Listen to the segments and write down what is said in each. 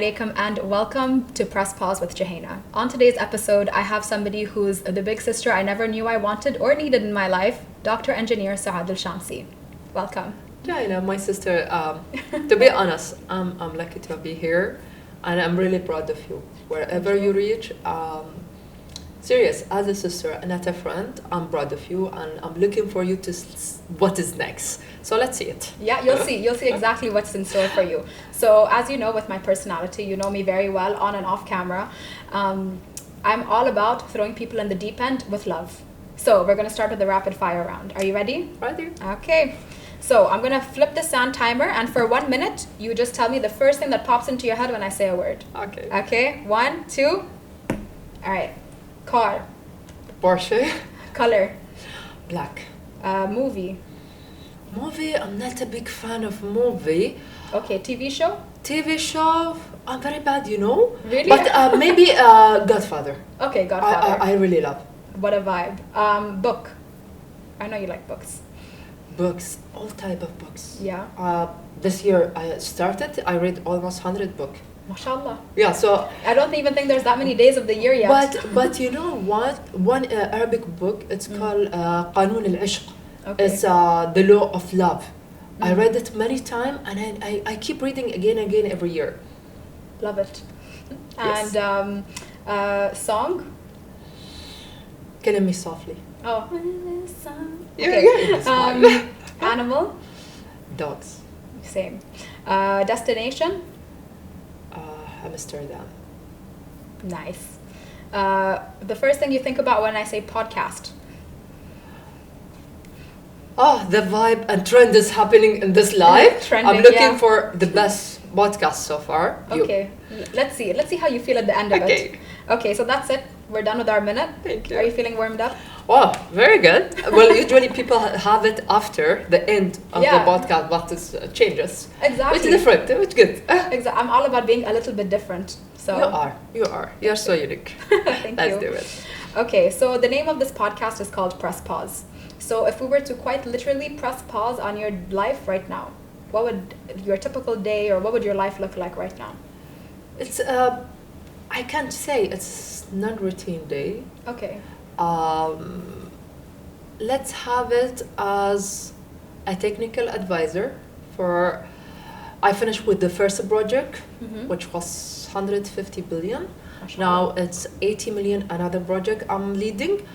alaikum and welcome to Press Pause with Jouhayna. On today's episode, I have somebody who's the big sister I never knew I wanted or needed in my life, Dr. Engineer Suaad Al Shamsi. Welcome. Jouhayna, my sister, to be honest, I'm lucky to be here and I'm really proud of you. Wherever you reach, serious, as a sister and as a friend, I'm proud of you and I'm looking for you to what is next. So let's see it. Yeah, you'll see. You'll see exactly what's in store for you. So as you know, with my personality, you know me very well on and off camera. I'm all about throwing people in the deep end with love. So we're going to start with the rapid fire round. Are you ready? Ready. Okay. So I'm going to flip the sound timer and for 1 minute, you just tell me the first thing that pops into your head when I say a word. Okay. Okay. 1, 2. All right. Car. Porsche. Color. Black. Movie. Movie, I'm not a big fan of movie. Okay, TV show? TV show, I'm very bad, you know. Really? But maybe Godfather. Okay, Godfather. I really love. What a vibe. Book. I know you like books. Books, all type of books. Yeah. This year I read almost 100 books. MashaAllah. Yeah, so I don't even think there's that many days of the year yet. But you know what? One Arabic book, it's called �qānūn ال-'ishq. Okay. It's the law of love. I read it many times and I keep reading again and again every year. Love it. Yes. And song? Killing Me Softly. Oh. Okay. Animal? Dogs. Same. Destination? Amsterdam. Nice. The first thing you think about when I say podcast? Oh, the vibe and trend is happening in this live. Trending, I'm looking yeah. for the best podcast so far. Okay. Let's see. Let's see how you feel at the end of it. Okay, so that's it. We're done with our minute. Thank you. Are you feeling warmed up? Wow, very good. Well, usually people have it after the end of Yeah. the podcast, but it changes. Exactly. It's different. It's good. Exactly. I'm all about being a little bit different. So You are. You're so unique. Thank Let's you. do it. Okay, so the name of this podcast is called Press Pause. So if we were to quite literally press pause on your life right now, what would your typical day or what would your life look like right now? It's I can't say it's non-routine day. Okay. Let's have it as a technical advisor for. I finished with the first project, which was 150 billion. Now it's 80 million. Another project I'm leading,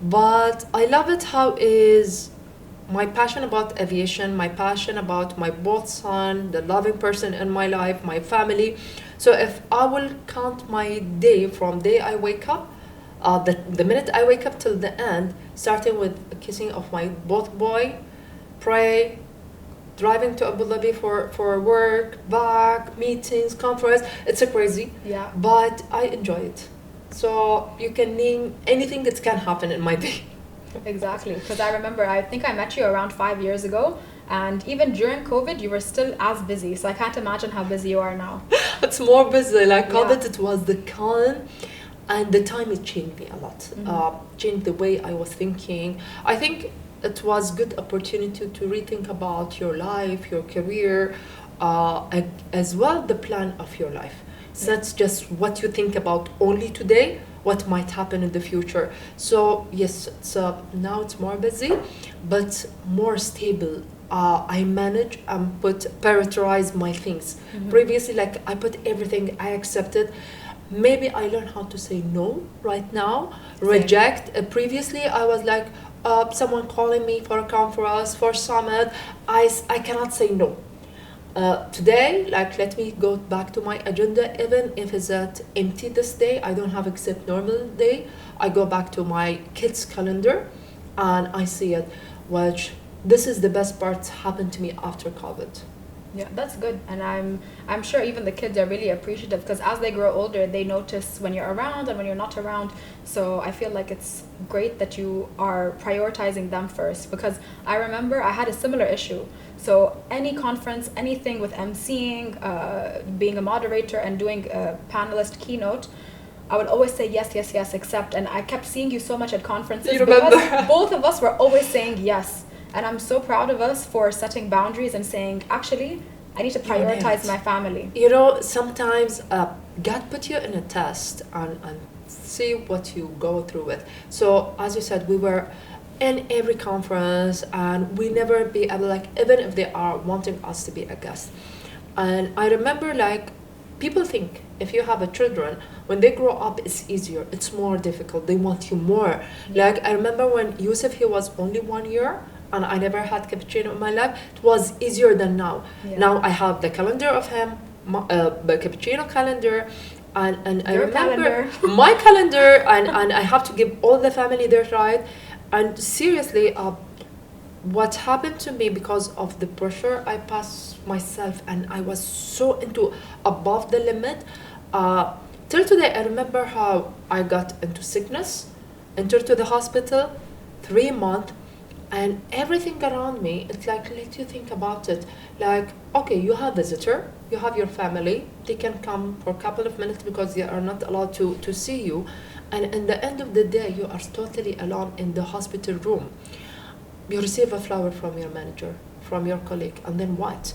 but I love it. How is my passion about aviation, my passion about my both son, the loving person in my life, my family. So if I will count my day from day I wake up, the minute I wake up till the end, starting with kissing of my both boy, pray, driving to Abu Dhabi for work, back, meetings, conference, it's a crazy. Yeah. But I enjoy it. So you can name anything that can happen in my day. Exactly. Because I remember, I think I met you around 5 years ago. And even during COVID, you were still as busy. So I can't imagine how busy you are now. It's more busy. Like COVID, Yeah. it was the calm. And the time it changed me a lot. Changed the way I was thinking. I think it was good opportunity to rethink about your life, your career, as well the plan of your life. So that's just what you think about only today, what might happen in the future. So yes, it's, now it's more busy, but more stable. I manage and prioritize my things. Previously, like I put everything, I accepted. Maybe I learned how to say no right now, reject. Previously, I was like, someone calling me for a conference, for summit, I cannot say no. Today, like, let me go back to my agenda, even if it's at empty this day, I don't have except normal day, I go back to my kids' calendar and I see it, which this is the best part happened to me after COVID. Yeah, that's good. And I'm sure even the kids are really appreciative because as they grow older, they notice when you're around and when you're not around. So I feel like it's great that you are prioritizing them first, because I remember I had a similar issue. So any conference, anything with emceeing, being a moderator and doing a panelist keynote, I would always say yes, yes, yes, except. And I kept seeing you so much at conferences because both of us were always saying yes. And I'm so proud of us for setting boundaries and saying, actually, I need to You're right. prioritize my family. You know, sometimes God put you in a test and see what you go through with. So as you said, we were in every conference and we never be able, like, even if they are wanting us to be a guest. And I remember, like, people think if you have a children, when they grow up, it's easier, it's more difficult, they want you more. Like, I remember when Yusuf, he was only 1 year and I never had cappuccino in my life, it was easier than now. Now I have the calendar of him, the cappuccino calendar, and I remember my calendar, and I have to give all the family their right. And seriously, what happened to me because of the pressure I passed myself, and I was so into above the limit. Till today, I remember how I got into sickness, entered to the hospital, 3 months, and everything around me, it's like, let you think about it. Like, okay, you have visitor, you have your family, they can come for a couple of minutes because they are not allowed to see you. And in the end of the day, you are totally alone in the hospital room. You receive a flower from your manager, from your colleague, and then what?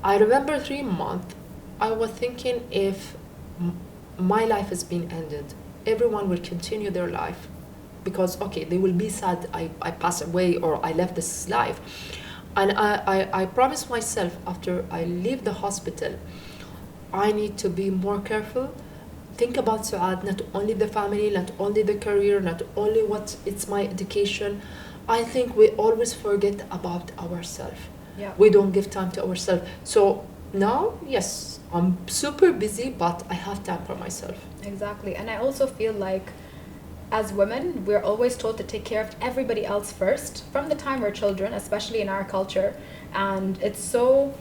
I remember 3 months, I was thinking if my life has been ended, everyone will continue their life. Because, okay, they will be sad I pass away or I left this life. And I promised myself after I leave the hospital, I need to be more careful. Think about Suaad, not only the family, not only the career, not only what it's my education. I think we always forget about ourselves. Yeah. We don't give time to ourselves. So now, yes, I'm super busy, but I have time for myself. Exactly. And I also feel like as women, we're always told to take care of everybody else first from the time we're children, especially in our culture. And it's so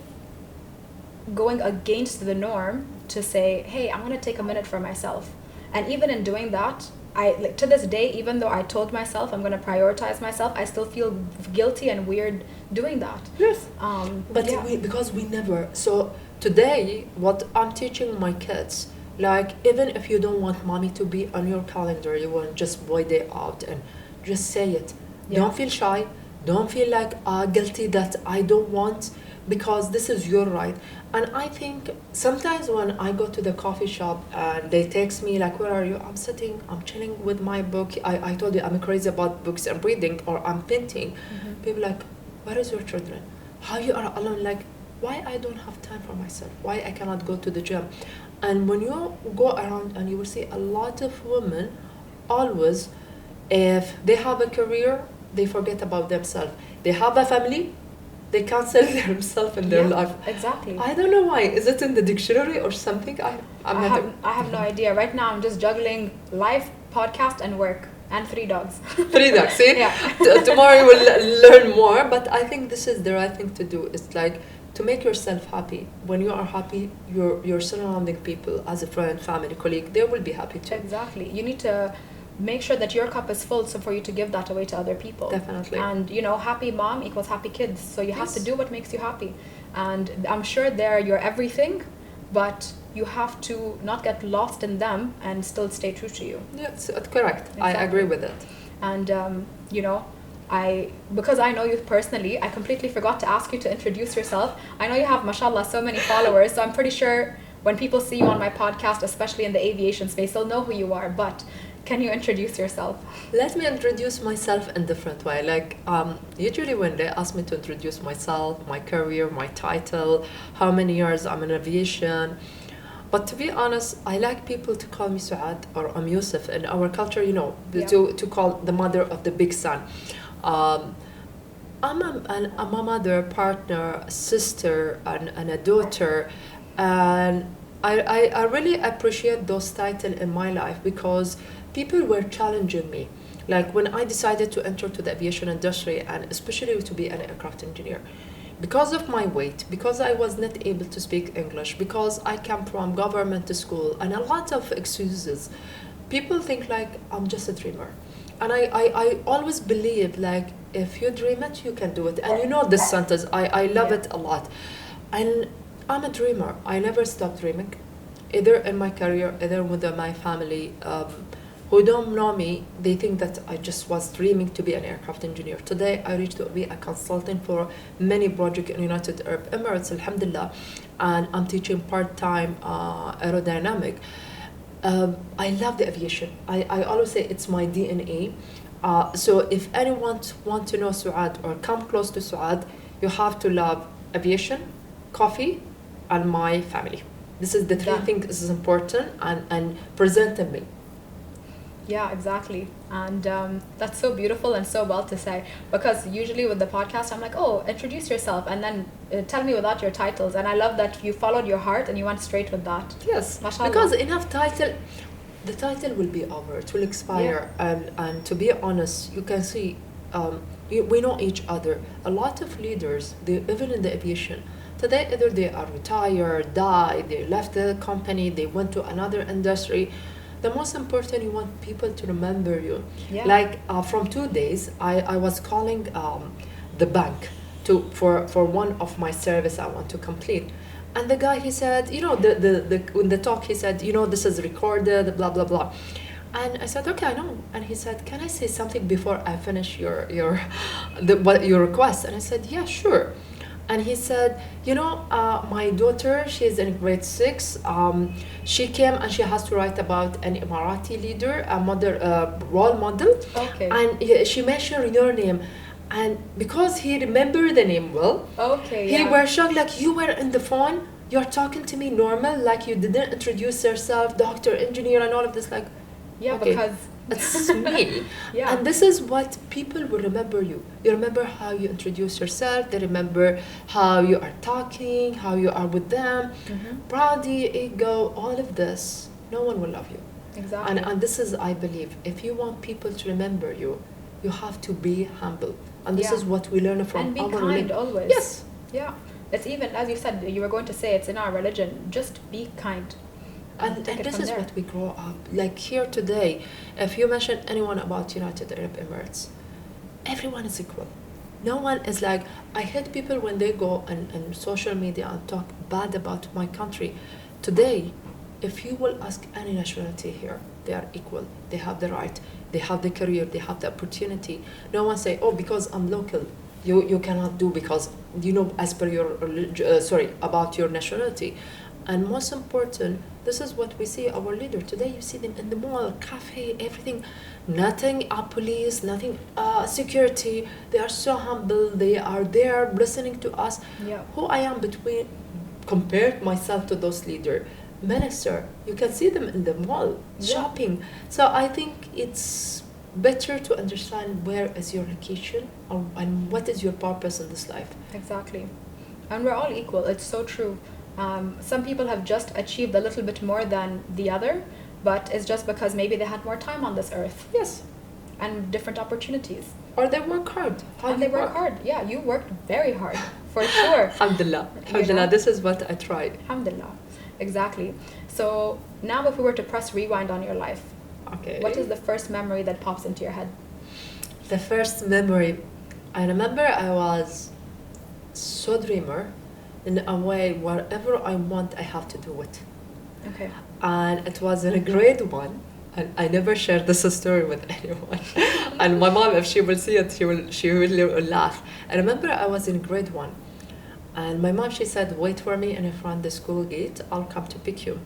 going against the norm to say, hey, I'm going to take a minute for myself. And even in doing that, like to this day, even though I told myself I'm going to prioritize myself, I still feel guilty and weird doing that. Yes. But yeah. because we never. So today, what I'm teaching my kids, like, even if you don't want mommy to be on your calendar, you want just void day out and just say it. Yeah. Don't feel shy. Don't feel like guilty that I don't want, because this is your right. And I think sometimes when I go to the coffee shop and they text me like, where are you? I'm sitting, I'm chilling with my book. I told you I'm crazy about books and reading, or I'm painting. Mm-hmm. People like, where is your children? How you are alone? Like, why I don't have time for myself? Why I cannot go to the gym? And when you go around and you will see a lot of women, always, if they have a career, they forget about themselves. They have a family, they cancel themselves in their life. Exactly. I don't know why. Is it in the dictionary or something? I have no idea. Right now, I'm just juggling life, podcast, and work, and 3 dogs. 3 dogs, see? Yeah. Tomorrow you will learn more, but I think this is the right thing to do. It's like to make yourself happy. When you are happy, your surrounding people, as a friend, family, colleague, they will be happy too. Exactly. You need to make sure that your cup is full, so for you to give that away to other people. Definitely. And happy mom equals happy kids, so you have to do what makes you happy. And I'm sure they're your everything, but you have to not get lost in them and still stay true to you. Yes, correct. Exactly. I agree with it. And because I know you personally, I completely forgot to ask you to introduce yourself. I know you have, mashallah, so many followers, so I'm pretty sure when people see you on my podcast, especially in the aviation space, they'll know who you are. But can you introduce yourself? Let me introduce myself in a different way. Like, usually when they ask me to introduce myself, my career, my title, how many years I'm in aviation. But to be honest, I like people to call me Suaad or Yusuf. In our culture, to call the mother of the big son. I'm a mother, partner, sister, and a daughter. And I really appreciate those titles in my life because people were challenging me. Like when I decided to enter to the aviation industry, and especially to be an aircraft engineer, because of my weight, because I was not able to speak English, because I come from government school, and a lot of excuses, people think like I'm just a dreamer. And I always believe like if you dream it, you can do it. And this sentence, I love it a lot. And I'm a dreamer. I never stop dreaming, either in my career, either with my family. who don't know me, they think that I just was dreaming to be an aircraft engineer. Today, I reached to be a consultant for many projects in United Arab Emirates, alhamdulillah, and I'm teaching part-time aerodynamic. I love the aviation. I always say it's my DNA. So if anyone want to know Suaad or come close to Suaad, you have to love aviation, coffee, and my family. This is the three things is important and present me. Yeah, exactly. And that's so beautiful and so well to say, because usually with the podcast, I'm like, oh, introduce yourself and then tell me without your titles. And I love that you followed your heart and you went straight with that. Yes, Mashallah. because enough title, the title will be over, it will expire. Yeah. And to be honest, you can see, we know each other. A lot of leaders, even in the aviation, today either they are retired, died, they left the company, they went to another industry. The most important, you want people to remember you. Yeah. Like from 2 days, I was calling the bank for one of my service I want to complete. And the guy, he said, you know, in the talk, he said, you know, this is recorded, blah, blah, blah. And I said, okay, I know. And he said, can I say something before I finish your request? And I said, yeah, sure. And he said, you know, my daughter, she's in grade 6. She came and she has to write about an Emirati leader, a role model. Okay. And she mentioned your name. And because he remembered the name well, he was shocked, like, you were in the phone, you're talking to me normal, like you didn't introduce yourself, doctor, engineer, and all of this, like, because it's me. And this is what people will remember you. You remember how you introduce yourself, they remember how you are talking, how you are with them. Proudly, ego, all of this, no one will love you. Exactly. And this is, I believe, if you want people to remember you, you have to be humble. And this is what we learn from our religion. And be kind always. Yes. Yeah. It's even, as you said, you were going to say, it's in our religion, just be kind. And this is what we grow up. Like here today, if you mention anyone about United Arab Emirates, everyone is equal. No one is like, I hate people when they go on social media and talk bad about my country. Today, if you will ask any nationality here, they are equal. They have the right. They have the career. They have the opportunity. No one say, oh, because I'm local, you cannot do because, you know, as per your, about your nationality. And most important, this is what we see our leader. Today you see them in the mall, cafe, everything. Nothing police, nothing security. They are so humble. They are there listening to us. Yeah. Who I am compared myself to those leaders. Minister, you can see them in the mall, shopping. So I think it's better to understand where is your location and what is your purpose in this life. Exactly. And we're all equal. It's so true. Some people have just achieved a little bit more than the other, but it's just because maybe they had more time on this earth. Yes. And different opportunities. Or they work hard. And they work hard. Yeah, you worked very hard, for sure. Alhamdulillah. Alhamdulillah, this is what I tried. Alhamdulillah. Exactly. So now if we were to press rewind on your life, what is the first memory that pops into your head? The first memory, I remember I was so dreamer in a way wherever I want, I have to do it. Okay. And it was in grade 1, and I never shared this story with anyone. And my mom, if she will see it, she will laugh. I remember I was in grade 1. And my mom, she said, wait for me in front of the school gate. I'll come to pick you.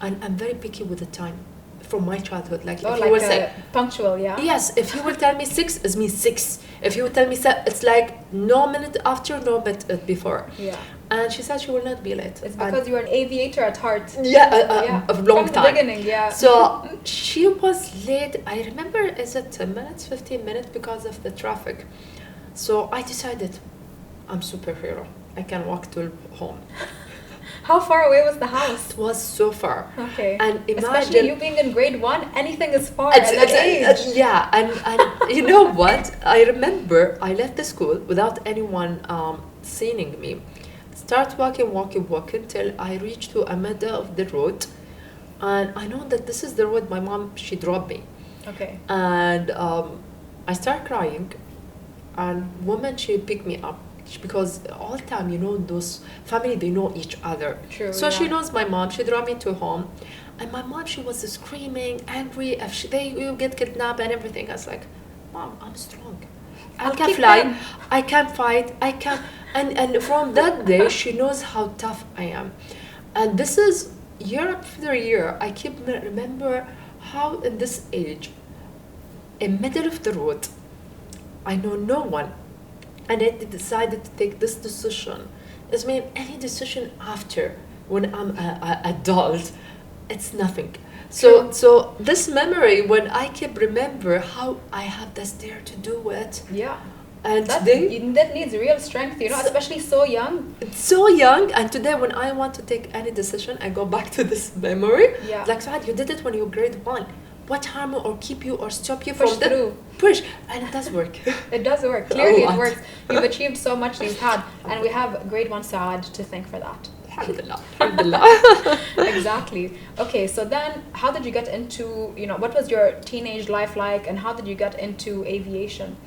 And I'm very picky with the time from my childhood. Like, if you will say punctual, yeah? Yes, if you will tell me 6, it means 6. If you will tell me 7, it's like no minute after, no minute before. Yeah. And she said she will not be late. It's because you were an aviator at heart. Yeah, a long from time. From the beginning, yeah. So she was late. I remember, is it 10 minutes, 15 minutes because of the traffic. So I decided, I'm superhero. I can walk to home. How far away was the house? It was so far. Okay. And imagine, especially you being in grade 1, anything is far at that age. Yeah, and you know what? I remember I left the school without anyone seeing me. Start walking till I reached to a middle of the road, and I know that this is the road. My mom, she dropped me. Okay. And I start crying, and woman, she picked me up. because all the time, those family, they know each other. True, So yeah. she knows my mom. She drove me to home. And my mom, she was screaming, angry, if they will get kidnapped and everything. I was like, Mom, I'm strong. I I'll can keep fly. them. I can fight. I can. And from that day, she knows how tough I am. And this is year after year, I keep remember how in this age, in middle of the road, I know no one. And I decided to take this decision. It's made any decision after, when I'm a adult, it's nothing. So this memory, when I keep remember how I have this dare to do it. Yeah. And That needs real strength, especially so young. It's so young, and today when I want to take any decision, I go back to this memory. Yeah. Like, Suaad, you did it when you were grade 1. What harm or keep you or stop you Push from through. Push, and it does work. It does work. Clearly, A it lot. works. You've achieved so much you've had, and we have grade 1 Saad to thank for that. Alhamdulillah. Alhamdulillah. Exactly. Okay, so then how did you get into, what was your teenage life like, and how did you get into aviation?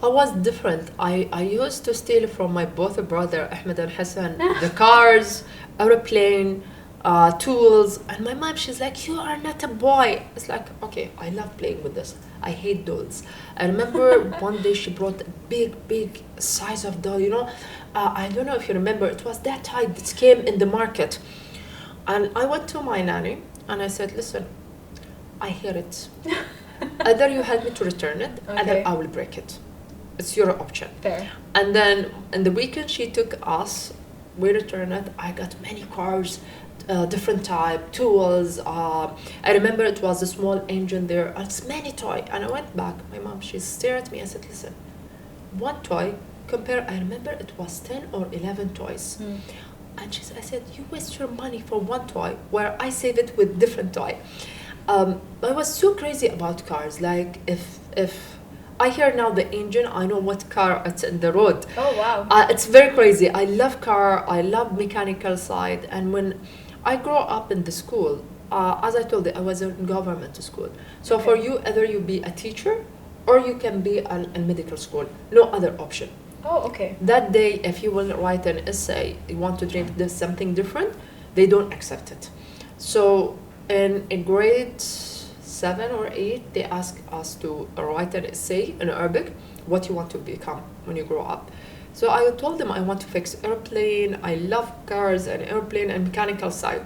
I was different. I used to steal from my both brother, Ahmed and Hassan, the cars, aeroplane, tools. And my mom, she's like, you are not a boy. It's like, okay, I love playing with this. I hate dolls. I remember one day she brought a big size of doll, I don't know if you remember, it was that type that came in the market. And I went to my nanny and I said, listen, I hear it. Either you help me to return it, either I will break it. It's your option. Fair. And then in the weekend she took us, we returned it. I got many cars, different type, tools. I remember it was a small engine there, and it's many toy. And I went back, my mom, she stared at me and said, listen, one toy, compare, I remember it was 10 or 11 toys. And I said, you waste your money for one toy, where I save it with different toy. I was so crazy about cars. Like, if I hear now the engine, I know what car it's in the road. Oh, wow. It's very crazy. I love car. I love mechanical side. And when I grew up in the school, as I told you, I was in government school. So for you, either you be a teacher or you can be in medical school. No other option. Oh, okay. That day, if you will write an essay, you want to dream this something different, they don't accept it. So in grade 7 or 8, they ask us to write an essay in Arabic, what you want to become when you grow up. So I told them I want to fix airplane. I love cars and airplane and mechanical side.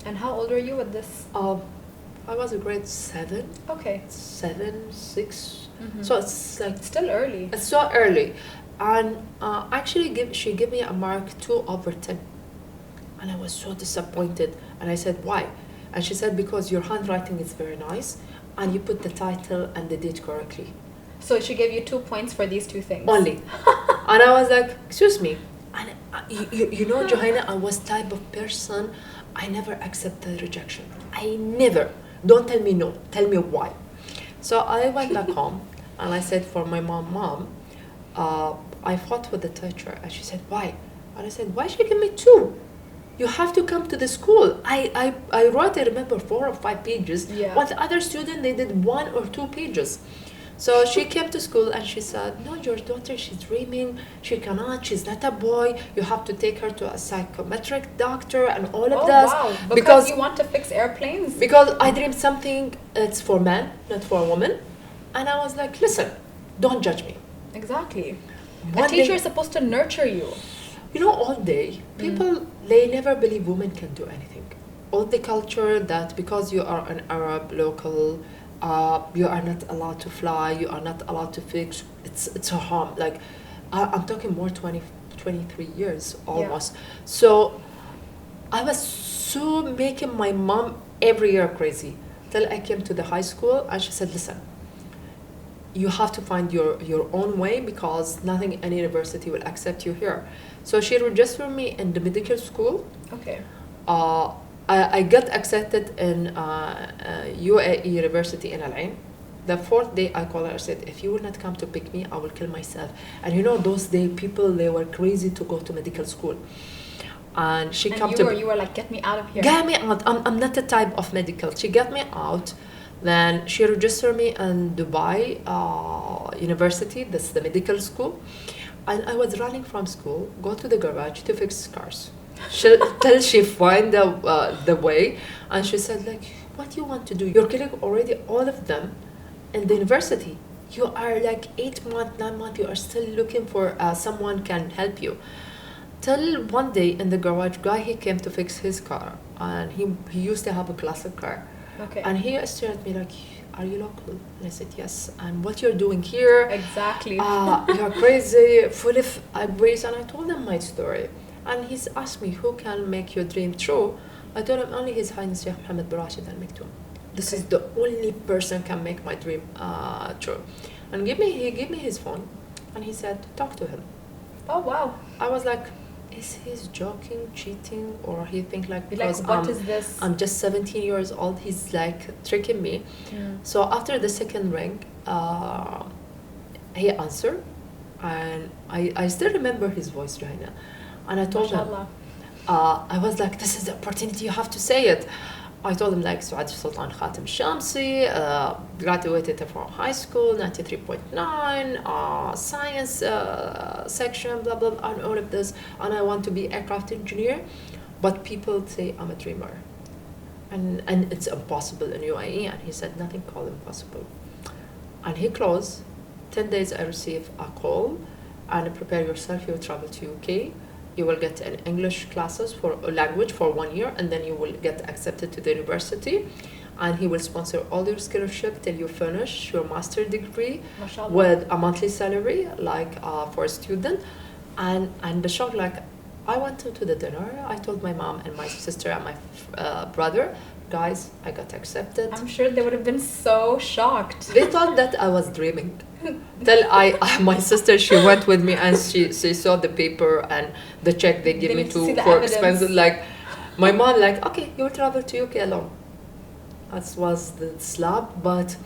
And how old were you with this? I was in grade 7. Okay. 7, 6. Mm-hmm. So it's like Still early. it's so early. And actually she gave me a mark 2/10. And I was so disappointed. And I said, why? And she said, because your handwriting is very nice and you put the title and the date correctly. So she gave you 2 points for these two things. Only. And I was like, excuse me. And Jouhayna, I was type of person, I never accept the rejection. I never. Don't tell me no. Tell me why. So I went back home and I said for my mom, I fought with the teacher. And she said, why? And I said, why she give me 2? You have to come to the school. I wrote, I remember, 4 or 5 pages. Yeah. While the other student, they did 1 or 2 pages. So she came to school and she said, no, your daughter, she's dreaming. She cannot. She's not a boy. You have to take her to a psychometric doctor and all of that. Oh, wow. Because you want to fix airplanes? Because I dreamed something, it's for men, not for women. And I was like, listen, don't judge me. Exactly. One A teacher day- is supposed to nurture you. All day, people, they never believe women can do anything. All the culture that because you are an Arab local, you are not allowed to fly, you are not allowed to fix, it's a harm. Like, I'm talking more 23 years almost. So I was so making my mom every year crazy. Till I came to the high school and she said, listen, you have to find your own way because nothing, any university will accept you here. So she registered me in the medical school. Okay. I got accepted in UAE University in Al-Ain. The 4th day I called her, I said, if you will not come to pick me, I will kill myself. And those days people, they were crazy to go to medical school. And she came to you were like, get me out of here. Get me out. I'm not the type of medical. She got me out. Then she registered me in Dubai University. That's the medical school. And I was running from school, go to the garage to fix cars. Till she find the way, and she said like, what do you want to do? You're killing already all of them in the university. You are like 8 months, 9 months, you are still looking for someone can help you. Till one day in the garage, guy, he came to fix his car, and he used to have a classic car. Okay. And he stared at me like, are you local? And I said, yes. And what you're doing here? Exactly. You're crazy, full of ways. And I told him my story. And he's asked me, who can make your dream true? I told him, only His Highness Sheikh Mohammed bin Rashid Al Maktoum. This is the only person can make my dream true. And he gave me his phone, and he said, talk to him. Oh, wow. I was like, is he joking, cheating, or he think like, because what is this? I'm just 17 years old, he's like tricking me. So after the second ring, he answered, and I still remember his voice, Jouhayna. And I told him, I was like, this is the opportunity, you have to say it. I told him like, Suaad Sultan Khatam Shamsi, graduated from high school, 93.9, science section, blah, blah, blah, and all of this. And I want to be aircraft engineer, but people say I'm a dreamer. And it's impossible in UAE. And he said, nothing called impossible. And he closed. 10 days I received a call, and prepare yourself, you will travel to UK. You will get an English classes for language for 1 year, and then you will get accepted to the university, and he will sponsor all your scholarship till you finish your master degree with a monthly salary, like for a student. And the shock, like, I went to the dinner. I told my mom and my sister and my brother, guys, I got accepted. I'm sure they would have been so shocked. They thought that I was dreaming. Till my sister, she went with me, and she saw the paper and the check they give me for expenses. Like, my mom, like, okay, you will travel to UK alone. That was the slap. But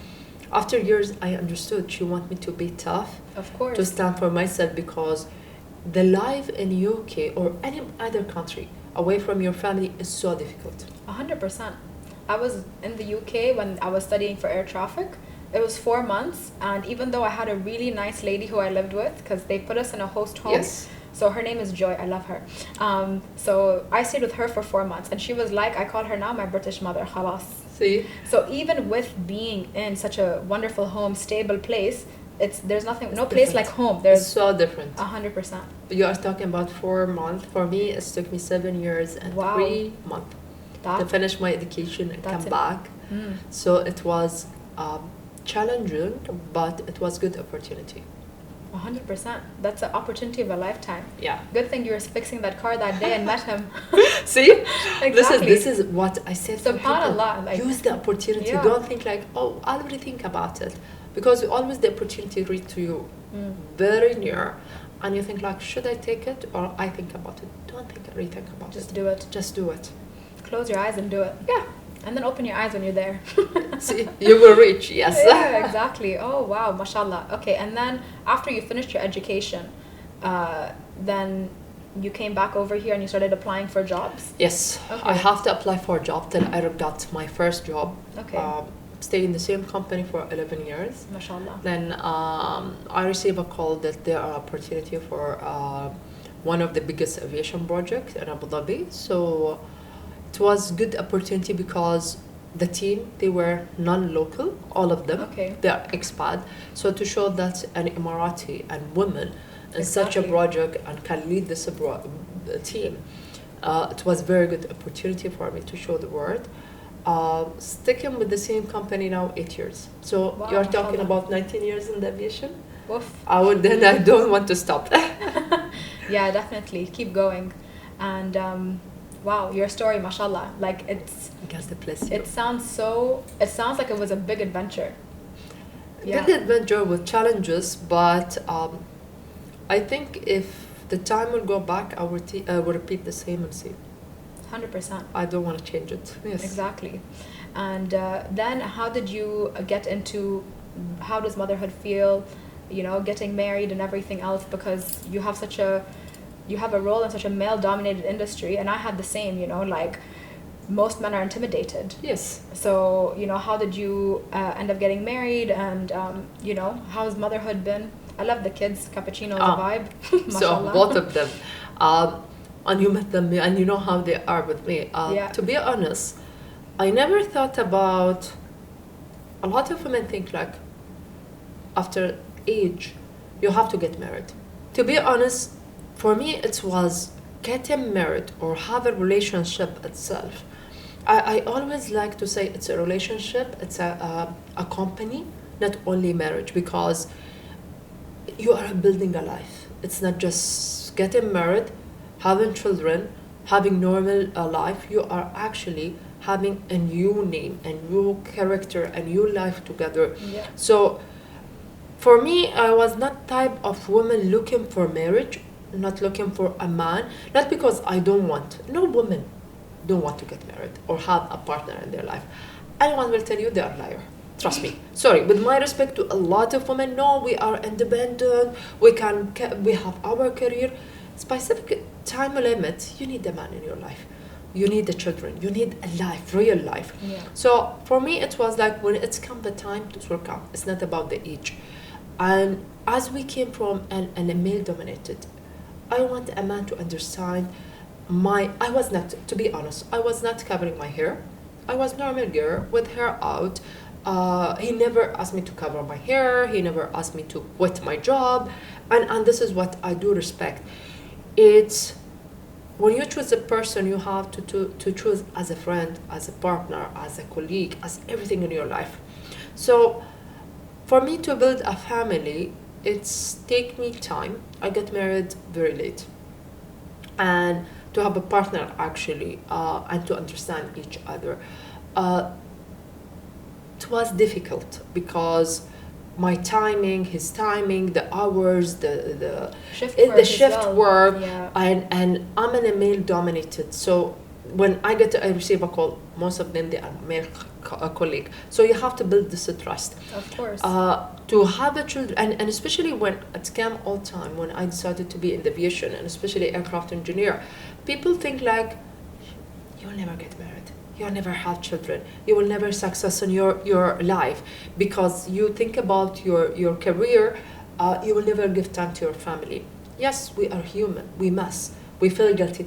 after years, I understood she want me to be tough, of course, to stand for myself, because the life in UK or any other country away from your family is so difficult. 100%. I was in the UK when I was studying for air traffic. It was 4 months, and even though I had a really nice lady who I lived with, because they put us in a host home. Yes. So her name is Joy. I love her. So I stayed with her for 4 months, and she was like, I call her now my British mother. Khalas. See. So even with being in such a wonderful home, stable place, there's nothing, no place like home. There's it's so different. 100%. You are talking about 4 months. For me, it took me 7 years and 3 months to finish my education and come back. So it was challenging, but it was good opportunity. 100%. That's an opportunity of a lifetime. Yeah. Good thing you were fixing that car that day and met him. See? Exactly. This is what I said to people. SubhanAllah. Use the opportunity. Yeah. Don't think like, oh, I'll really think about it. Because always the opportunity reads to you very near. And you think like, should I take it or I think about it? Don't think, rethink about it. Just do it. Just do it. Close your eyes and do it. Yeah. And then open your eyes when you're there. See, you will reach, yes. Yeah, exactly. Oh, wow, mashallah. Okay, and then after you finished your education, then you came back over here and you started applying for jobs? Yes. Okay. I have to apply for a job till I got my first job. Okay. Stay in the same company for 11 years. Mashallah. Then I received a call that there are opportunity for one of the biggest aviation projects in Abu Dhabi. So it was good opportunity because the team, they were non-local, all of them. Okay. They are expat. So to show that an Emirati and women in such a project and can lead this team, it was very good opportunity for me to show the world. Sticking with the same company now 8 years. So wow, you're talking about 19 years in the aviation? Woof. I don't want to stop. Yeah, definitely. Keep going. And wow, your story, mashallah, like it's... God bless you. It sounds like it was a big adventure. Yeah. Big adventure with challenges, but I think if the time will go back, I will repeat the same and see. 100%. I don't want to change it. Yes. Exactly. And then how did you get into, how does motherhood feel, you know, getting married and everything else, because you have a role in such a male-dominated industry, and I had the same, you know, like most men are intimidated. Yes. So, you know, how did you end up getting married, and, you know, how has motherhood been I love the kids. Cappuccino is a vibe. So Mashallah. both of them. And you met them and you know how they are with me. Yeah. To be honest, I never thought about, a lot of women think like after age you have to get married. To be honest, for me it was getting married or have a relationship itself. I always like to say it's a relationship, it's a company, not only marriage, because you are building a life. It's not just getting married, having children, having normal life. You are actually having a new name, a new character, a new life together. Yeah. So for me, I was not type of woman looking for marriage, not looking for a man, not because I don't want. No woman don't want to get married or have a partner in their life. Anyone will tell you they are liar. Trust me. Sorry, with my respect to a lot of women, no, we are independent. We have our career. Specific time limit. You need a man in your life. You need the children. You need a life, real life. Yeah. So for me, it was like when it's come the time to work out. It's not about the age. And as we came from a male-dominated, I want a man to understand I was not, to be honest, I was not covering my hair. I was normal girl with hair out. He never asked me to cover my hair. He never asked me to quit my job. And this is what I do respect. It's when you choose a person, you have to choose as a friend, as a partner, as a colleague, as everything in your life. So for me to build a family, it's take me time. I got married very late. And to have a partner actually, and to understand each other. It was difficult because my timing, his timing, the hours, the shift work, Yeah. and I'm in a male dominated. So when I receive a call, most of them they are male colleague. So you have to build this trust. Of course. To have a children, and especially when it came all time when I decided to be in the aviation and especially aircraft engineer, people think like you'll never get married, you'll never have children, you will never success in your life because you think about your career, you will never give time to your family. Yes, we are human, we feel guilty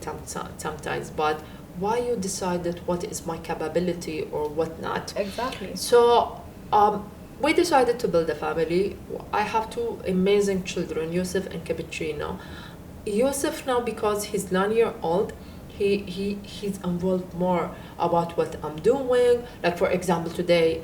sometimes, but why you decided what is my capability or what not? Exactly. So we decided to build a family. I have two amazing children, Yusuf and Cappuccino. Yusuf now, because he's 9-year-old, he's involved more about what I'm doing. Like for example, today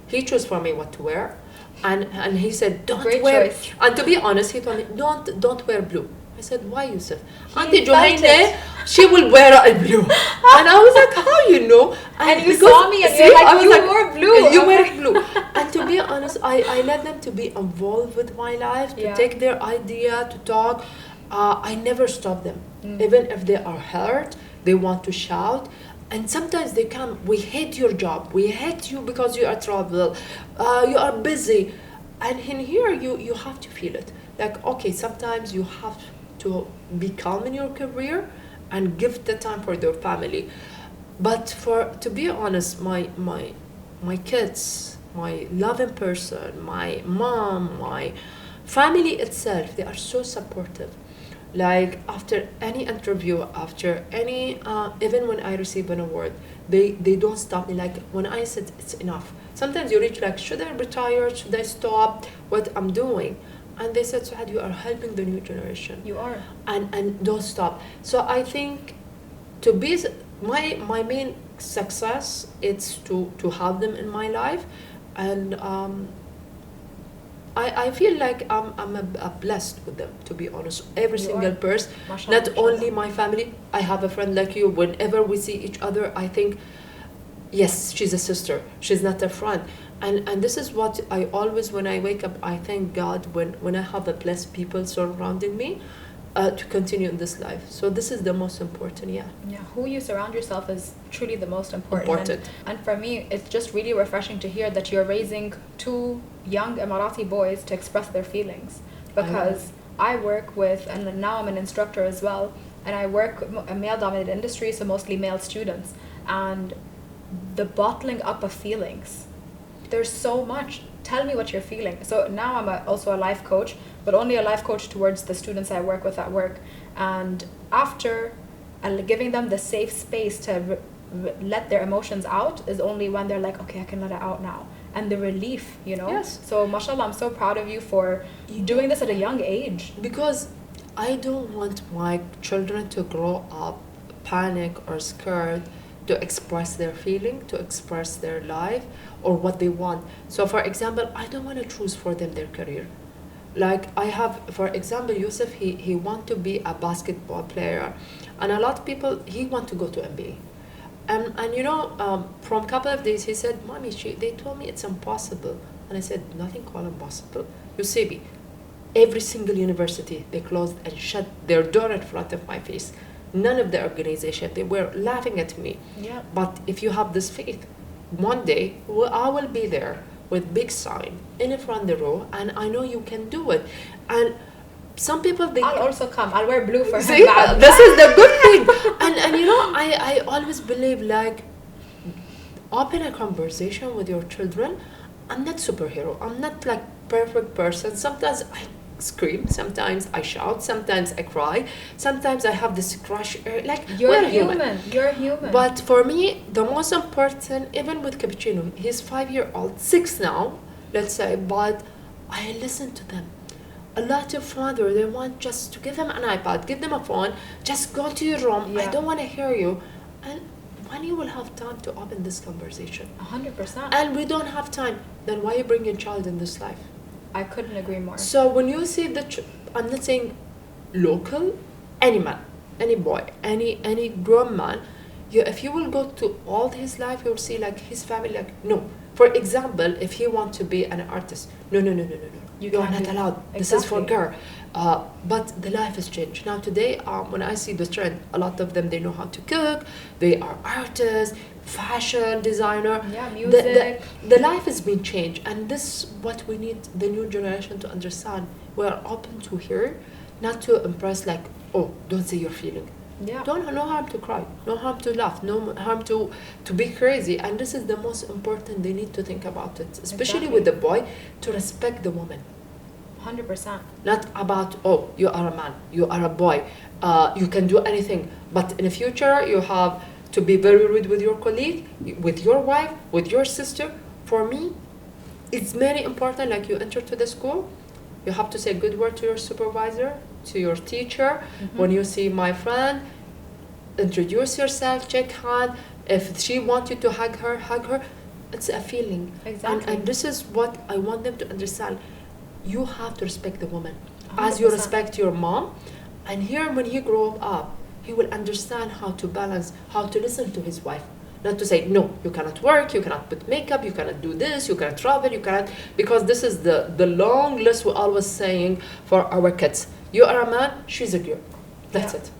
he chose for me what to wear, and he said don't Great wear. choice. And to be honest, he told me don't wear blue. I said, why, Yusuf? He Auntie felt Jouhayna, it. she will wear a blue. And I was like, how you know? And you because- saw me and see, you're I like, was you wore blue. You wear blue. And to be honest, I let them to be involved with my life, to Yeah. take their idea, to talk. I never stop them. Even if they are hurt, they want to shout. And sometimes they come, we hate your job. We hate you because you are travel. You are busy. And in here, you have to feel it. Like, okay, sometimes you have to be calm in your career and give the time for their family. But to be honest, my kids, my loving person, my mom, my family itself, they are so supportive. Like after any interview, after any, even when I receive an award, they don't stop me. Like when I said it's enough. Sometimes you reach like, should I retire? Should I stop what I'm doing? And they said, Suaad, you are helping the new generation. You are. And don't stop. So I think to be my main success is to have them in my life, and I feel like I'm a blessed with them, to be honest. Every You single are. person, Mashallah, not only my family. I have a friend like you. Whenever we see each other, I think, yes, she's a sister. She's not a friend. And this is what I always, when I wake up, I thank God when I have a blessed people surrounding me to continue in this life. So this is the most important, yeah. Yeah, who you surround yourself is truly the most important. And for me, it's just really refreshing to hear that you're raising two young Emirati boys to express their feelings. Because I work with, and now I'm an instructor as well, and I work a male-dominated industry, so mostly male students. And the bottling up of feelings, there's so much. tell me what you're feeling. So now I'm also a life coach, but only a life coach towards the students I work with at work. And after giving them the safe space to let their emotions out is only when they're like, okay, I can let it out now. And the relief, you know? Yes. So mashallah, I'm so proud of you for doing this at a young age. Because I don't want my children to grow up panic or scared to express their feeling, to express their life or what they want. So for example, I don't want to choose for them their career. Like I have, for example, Yusuf, he want to be a basketball player. And a lot of people, he want to go to NBA. And you know, from a couple of days, he said, Mommy, they told me it's impossible. And I said, nothing called impossible. 𝐬𝐮𝐫𝐞, every single university, they closed and shut their door in front of my face. None of the organization, they were laughing at me. Yeah. But if you have this faith, one day, I will be there with big sign in front of the row, and I know you can do it. And some people, I'll also come. I'll wear blue for him. See, this is the good thing. And you know, I always believe, like, open a conversation with your children. I'm not superhero. I'm not like perfect person. Sometimes I scream, sometimes I shout, sometimes I cry, sometimes I have this crush. Like, you're human. You're human. But for me, the most important, even with 𝐾𝐵𝐶𝐿, he's 5 years old, 6 now, let's say, but I listen to them. A lot of fathers, they want just to give them an iPad, give them a phone, just go to your room. Yeah. I don't want to hear you. And when you will have time to open this conversation? 100%. And we don't have time. Then why you bring your child in this life? I couldn't agree more. So when you see I'm not saying local, any man, any boy, any grown man, if you will go to all his life, you'll see like his family, like, no. For example, if he wants to be an artist, no. You are not allowed. Exactly. This is for girl. But the life has changed. Now today, when I see the trend, a lot of them, they know how to cook, they are artists, fashion designer. Yeah, music. The life has been changed, and this is what we need the new generation to understand. We are open to hear, not to impress like, oh, don't say your feeling. Yeah. No harm to cry, no harm to laugh, no harm to be crazy. And this is the most important. They need to think about it, especially with the boy, to respect the woman. 100%. Not about, oh, you are a man, you are a boy, you can do anything. But in the future, you have to be very rude with your colleague, with your wife, with your sister. For me, it's very important, like you enter to the school, you have to say a good word to your supervisor, to your teacher. Mm-hmm. When you see my friend, introduce yourself, shake hand. If she wants you to hug her, hug her. It's a feeling. Exactly. And this is what I want them to understand. You have to respect the woman 100%. As you respect your mom. And here, when he grows up, he will understand how to balance, how to listen to his wife. Not to say, no, you cannot work, you cannot put makeup, you cannot do this, you cannot travel, you cannot... Because this is the long list we're always saying for our kids. You are a man, she's a girl. That's it.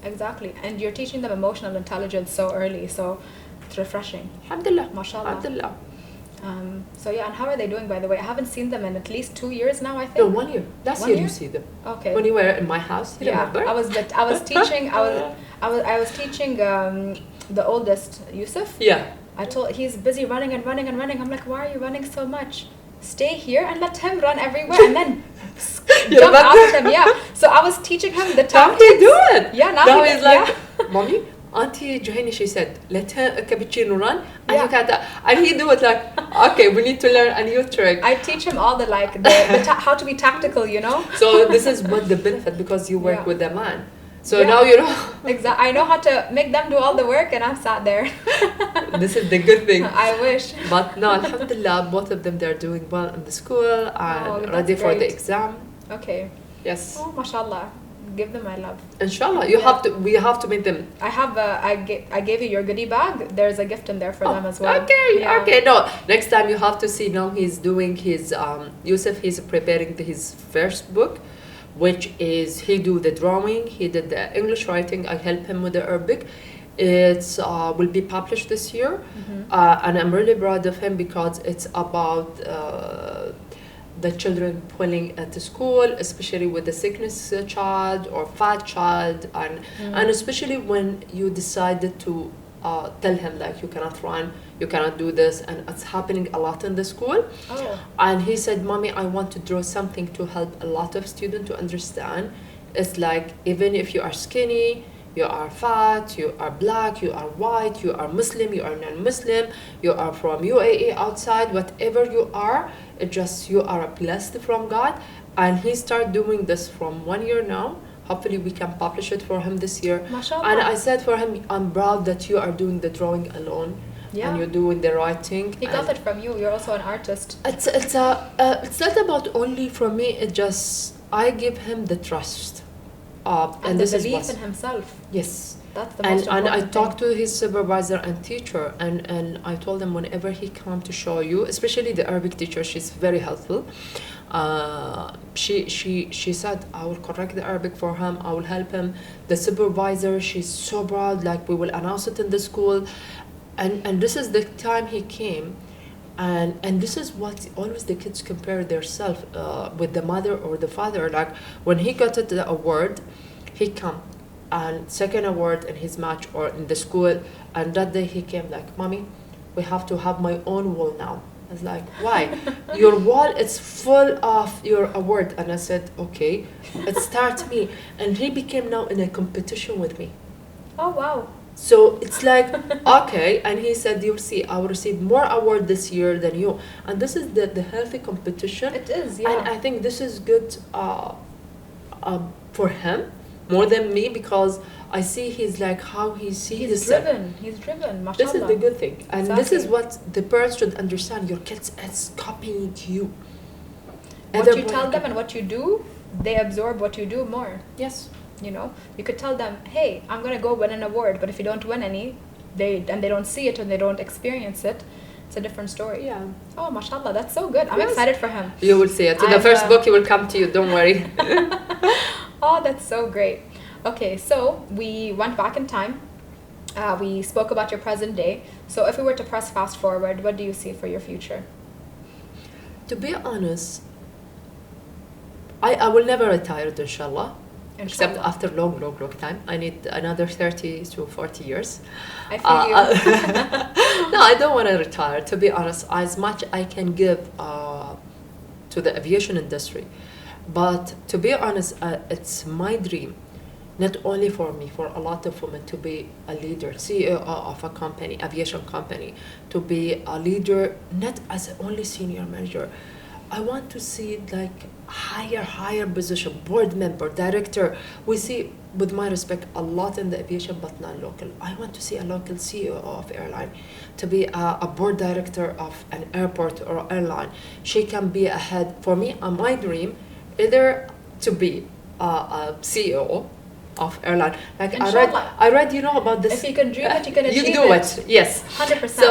Exactly. And you're teaching them emotional intelligence so early, so it's refreshing. Alhamdulillah. MashaAllah. Alhamdulillah. So yeah, and how are they doing, by the way? I haven't seen them in at least 2 years now, I think. No, 1 year. Last year you see them. Okay. When you were in my house, you remember? I was teaching. I was teaching the oldest, Yusuf. Yeah. He's busy running and running and running. I'm like, why are you running so much? Stay here and let him run everywhere, and then jump after him. Yeah. So I was teaching him the tactics. Now he do it. Yeah. Now he's like, Mommy, Auntie Jouhayna, she said, let 𝐾𝐵𝐶𝐿 run, and you can't. And he do it like, okay, we need to learn a new trick. I teach him all the how to be tactical, you know. So this is what the benefit, because you work with a man. So now you know. Exactly. I know how to make them do all the work, and I'm sat there. This is the good thing. I wish. But no, alhamdulillah, both of them, they're doing well in the school and ready for the exam. Okay. Yes. Oh, mashallah. Give them my love. Inshallah, we have to make them. I gave you your goodie bag. There's a gift in there for them as well. Okay. No, next time you have to see. Now he's doing his Yusuf. He's preparing his first book, which is he do the drawing. He did the English writing. I help him with the Arabic. It's will be published this year, and I'm really proud of him because it's about the children pulling at the school, especially with the sickness child or fat child, and especially when you decided to tell him like you cannot run, you cannot do this, and it's happening a lot in the school. Oh. And he said, "Mommy, I want to draw something to help a lot of students to understand. It's like even if you are skinny, you are fat, you are black, you are white, you are Muslim, you are non-Muslim, you are from UAE outside, whatever you are, it just you are blessed from God." And he started doing this from 1 year now. Hopefully we can publish it for him this year. MashaAllah. And I said for him, I'm proud that you are doing the drawing alone. Yeah. And you're doing the writing. He got it from you. You're also an artist. It's not about only from me. It just I give him the trust, And this the is belief what, in himself. yes. That's the most And important I thing. talked to his supervisor and teacher, and I told him whenever he come to show you, especially the Arabic teacher, she's very helpful. She said, I will correct the Arabic for him, I will help him. The supervisor, she's so proud, like we will announce it in the school. And this is the time he came, and this is what always the kids compare themselves with the mother or the father. Like when he got the award, he come and second award in his match or in the school, and that day he came like, "Mommy, we have to have my own wall now." I was like, "Why?" "Your wall is full of your award." And I said, "Okay, it starts me." And he became now in a competition with me. Oh, wow. So it's like, okay, and he said, "You'll see, I will receive more award this year than you." And this is the healthy competition. It is, yeah. And I think this is good for him more than me, because I see he's like how he sees He's himself. driven. He's driven, mashallah. This is the good thing. And this is Exactly. what the parents should understand. Your kids is copying you. What Other you tell point- them and what you do, they absorb what you do more. Yes. You know, you could tell them, "Hey, I'm gonna go win an award," but if you don't win any, they don't see it and they don't experience it, it's a different story. Yeah. Oh, mashallah, that's so good. I'm Yes. excited for him. You will see it. To the I'm, first book, he will come to you. Don't worry. Oh, that's so great. Okay, so we went back in time. We spoke about your present day. So if we were to press fast forward, what do you see for your future? To be honest, I will never retire, inshallah. Except Inshallah. after long time. I need another 30 to 40 years. I feel you. No, I don't want to retire, to be honest. As much I can give to the aviation industry. But to be honest, it's my dream, not only for me, for a lot of women, to be a leader, CEO of a company, aviation company, to be a leader, not as only senior manager. I want to see like higher position, board member, director. We see, with my respect, a lot in the aviation, but not local. I want to see a local CEO of airline, to be a board director of an airport or airline. She can be a head. For me, my dream, either to be a CEO of airline. Like Inshallah. I read, you know, about this. If you can dream it, you can achieve You do it. Yes. 100%. So,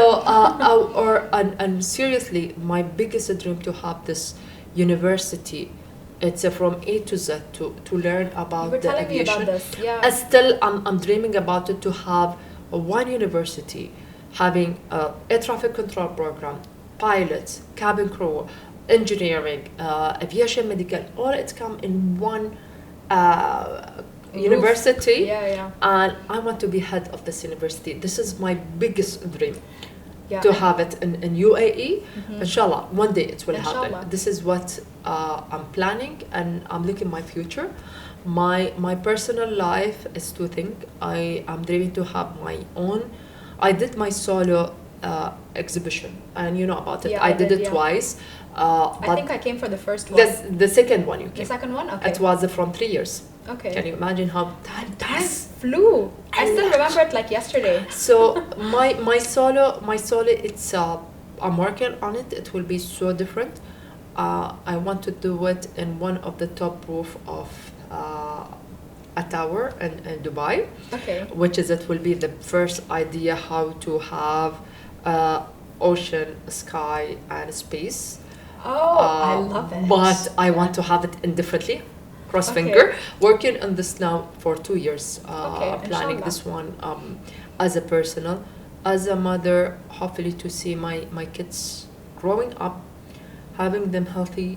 and seriously, my biggest dream to have this university. It's from A to Z to learn about You were the telling me aviation. about this, yeah. Still, I'm dreaming about it, to have one university having a air traffic control program, pilots, cabin crew, engineering, aviation, medical. All it come in one university. Yeah. And I want to be head of this university. This is my biggest dream. Yeah. To have it in UAE. Mhm. Inshallah, one day it will Inshallah. happen. This is what I'm planning, and I'm looking my future. My personal life is two things. I am dreaming to have my own. I did my solo exhibition, and you know about it. Yeah, I I did did, it yeah. twice. I think I came for the first one. The second one you The came. second one? Okay. It was from 3 years. Okay. Can you imagine how time Time does? flew. I still lot. remember it like yesterday. So my solo, it's I'm working on it. It will be so different. I want to do it in one of the top roof of a tower in Dubai, Okay. which is it will be the first idea how to have ocean, sky, and space. Oh, I love it. But I want to have it indifferently. Cross Okay. finger. Working on this now for 2 years. Okay, Planning inshallah. this one as a personal, as a mother. Hopefully to see my kids growing up, having them healthy,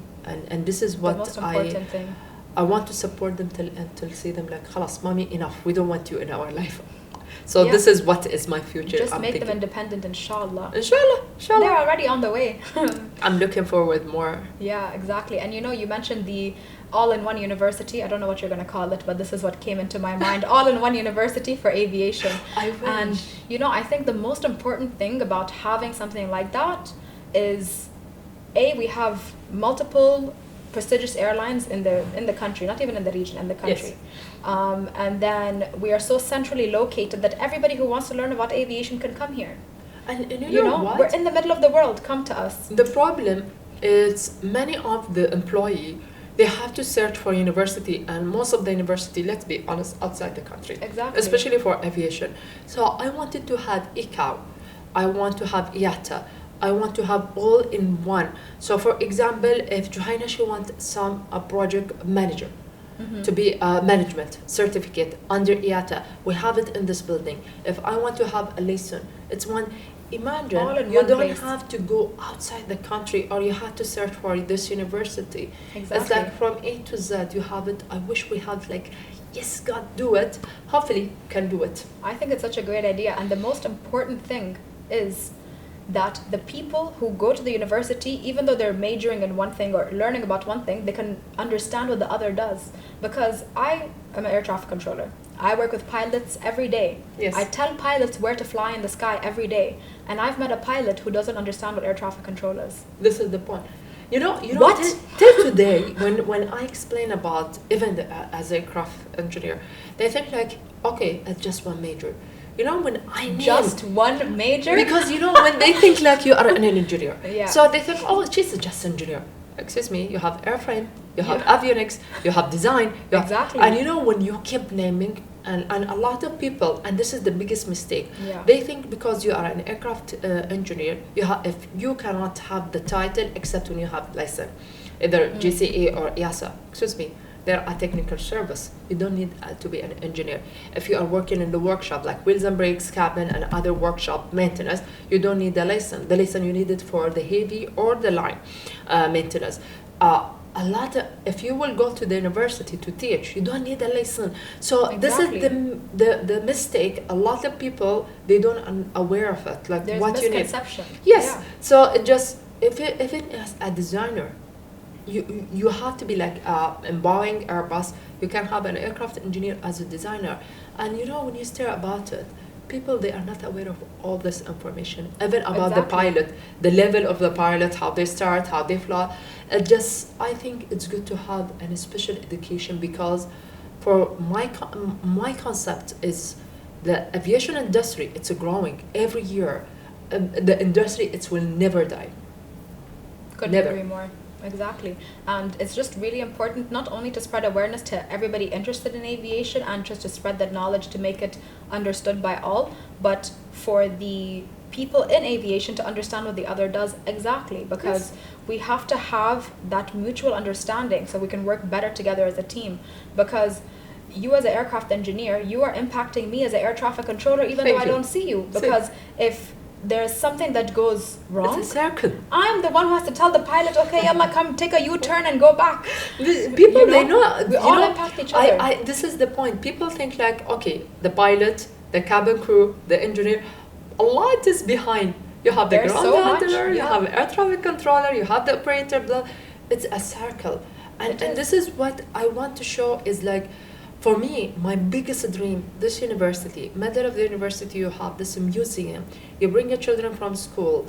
and this is The what most important thing. I want to support them till see them like, خلاص, mommy, enough. We don't want you in our life. So this is what is my future. Just I'm make thinking. them independent, inshallah. Inshallah. They're already on the way. I'm looking forward more. Yeah, exactly. And you mentioned the all-in-one university. I don't know what you're going to call it, but this is what came into my mind. All-in-one university for aviation. I wish. And I think the most important thing about having something like that is, we have multiple prestigious airlines in the country, not even in the region, in the country. Yes. And then we are so centrally located that everybody who wants to learn about aviation can come here. And you know what? We're in the middle of the world. Come to us. The problem is many of the employee, they have to search for university, and most of the university, let's be honest, outside the country. Exactly. Especially for aviation. So I wanted to have 𝐬𝐾𝐽. I want to have IATA. I want to have all in one. So for example, if Jouhayna, she wants a project manager to be a management certificate under IATA, we have it in this building. If I want to have a lesson, it's one. Imagine you don't place. have to go outside the country, or you have to search for this university. Exactly. It's like from A to Z, you have it. I wish we had yes, God, do it. Hopefully, can do it. I think it's such a great idea. And the most important thing is that the people who go to the university, even though they're majoring in one thing or learning about one thing, they can understand what the other does. Because I am an air traffic controller. I work with pilots every day. Yes. I tell pilots where to fly in the sky every day. And I've met a pilot who doesn't understand what air traffic control is. This is the point. You know What? till today, when I explain about, even as a aircraft engineer, they think okay, it's just one major. When I name Just one major? because when they think you are an engineer, Yeah. so they think, oh, she's just an engineer. Excuse me, you have airframe, you have avionics, you have design, Exactly. And when you keep naming, and a lot of people, and this is the biggest mistake, Yeah. they think because you are an aircraft engineer, if you cannot have the title except when you have license, either GCA or EASA. Excuse me. They're a technical service. You don't need to be an engineer. If you are working in the workshop, like wheels and brakes, cabin, and other workshop maintenance, you don't need the license. The license you need it for the heavy or the line maintenance. If you will go to the university to teach, you don't need a license. So Exactly. this is the mistake. A lot of people, they don't aware of it. There's what you need. misconception. Yes. Yeah. So it just if it is a designer, you have to be in Boeing, Airbus. You can have an aircraft engineer as a designer, and when you stare about it, people, they are not aware of all this information, even about the pilot, the level of the pilot, how they start, how they fly. I think it's good to have a special education, because for my concept is the aviation industry. It's growing every year. The industry, it will never die. Couldn't agree more. Exactly. And it's just really important not only to spread awareness to everybody interested in aviation and just to spread that knowledge to make it understood by all, but for the people in aviation to understand what the other does exactly, because we have to have that mutual understanding so we can work better together as a team. Because you as an aircraft engineer, you are impacting me as an air traffic controller even though I don't see you. Because if there's something that goes wrong, it's a circle. I'm the one who has to tell the pilot, okay, yalla, come take a U-turn and go back. People, they know. We all impact each other. This is the point. People think okay, the pilot, the cabin crew, the engineer, a lot is behind. You have the ground handler, you have air traffic controller, you have the operator. It's a circle. And this is what I want to show is for me, my biggest dream, this university, middle of the university, you have this museum. You bring your children from school,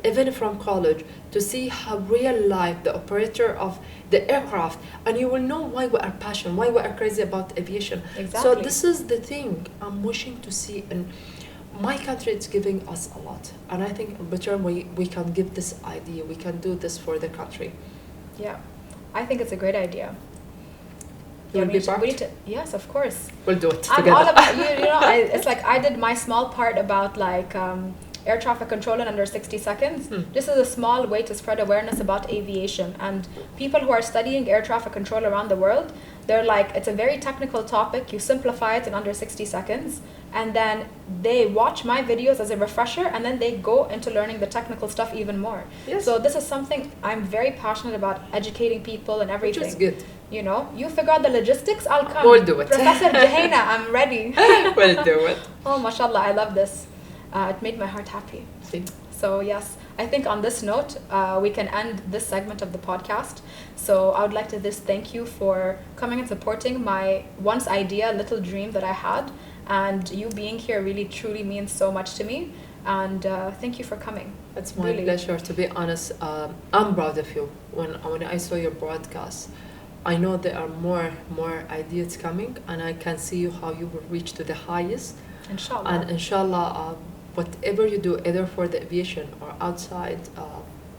even from college, to see how real life, the operator of the aircraft, and you will know why we are passionate, why we are crazy about aviation. Exactly. So this is the thing I'm wishing to see, and my country is giving us a lot. And I think in return we can give this idea, we can do this for the country. Yeah, I think it's a great idea. You'll be part? Yes, of course. We'll do it I'm together. all about it's I did my small part about air traffic control in under 60 seconds. This is a small way to spread awareness about aviation. And people who are studying air traffic control around the world, they're like, it's a very technical topic. You simplify it in under 60 seconds. And then they watch my videos as a refresher, and then they go into learning the technical stuff even more. Yes. So this is something I'm very passionate about, educating people and everything. Which is good. You know, you figure out the logistics, I'll come. We'll do it. Professor Jouhayna, I'm ready. We'll do it. Oh, mashallah, I love this. It made my heart happy. See? So yes, I think on this note, we can end this segment of the podcast. So I would like to just thank you for coming and supporting my once idea, little dream that I had. And you being here really, truly means so much to me. And thank you for coming. It's my pleasure, to be honest. I'm proud of you. When I saw your broadcast, I know there are more ideas coming, and I can see how you will reach to the highest. Inshallah. And inshallah, whatever you do, either for the aviation or outside,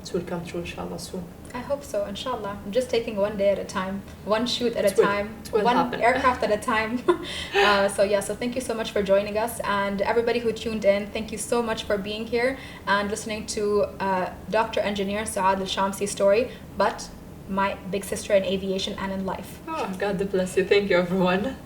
it will come true, inshallah, soon. I hope so, inshallah. I'm just taking one day at a time, one shoot at a time, one happen. aircraft at a time. So thank you so much for joining us. And everybody who tuned in, thank you so much for being here and listening to Dr. Engineer Suaad Al Shamsi's story, but my big sister in aviation and in life. Oh, God bless you. Thank you, everyone.